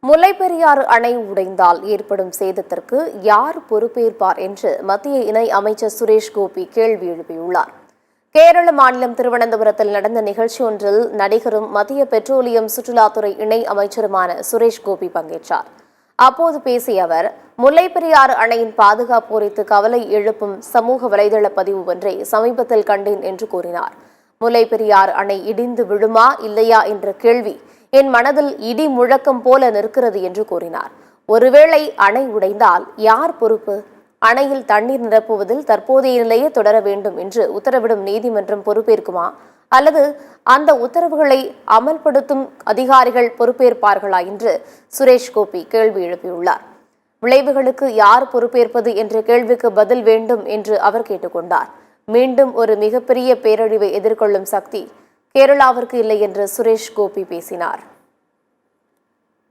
முல்லைப்பெரியாறு அணை உடைந்தால் ஏற்படும் சேதத்திற்கு யார் பொறுப்பேற்பார் என்று மத்திய இணை அமைச்சர் சுரேஷ் கோபி கேள்வி எழுப்பியுள்ளார். கேரள மாநிலம் திருவனந்தபுரத்தில் நடந்த நிகழ்ச்சி ஒன்றில் நடிகரும் மத்திய பெட்ரோலியம் சுற்றுலாத்துறை இணை அமைச்சருமான சுரேஷ் கோபி பங்கேற்றார். அப்போது பேசிய அவர், முல்லைப்பெரியாறு அணையின் பாதுகாப்பு குறித்து கவலை எழுப்பும் சமூக வலைதள பதிவு ஒன்றை சமீபத்தில் கண்டேன் என்று கூறினார். முல்லைப்பெரியாறு அணை இடிந்து விழுமா இல்லையா என்ற கேள்வி என் மனதில் இடி முழக்கம் போல நிற்கிறது என்று கூறினார். ஒருவேளை அணை உடைந்தால் யார் பொறுப்பு? அணையில் தண்ணீர் நிரப்புவதில் தற்போதைய நிலையை தொடர வேண்டும் என்று உத்தரவிடும் நீதிமன்றம் பொறுப்பேற்குமா, அல்லது அந்த உத்தரவுகளை அமல்படுத்தும் அதிகாரிகள் பொறுப்பேற்பார்களா என்று சுரேஷ் கோபி கேள்வி எழுப்பியுள்ளார். விளைவுகளுக்கு யார் பொறுப்பேற்பது என்ற கேள்விக்கு பதில் வேண்டும் என்று அவர் கேட்டுக்கொண்டார். மீண்டும் ஒரு மிகப்பெரிய பேரழிவை எதிர்கொள்ளும் சக்தி கேரளாவிற்கு இல்லை என்று சுரேஷ் கோபி பேசினார்.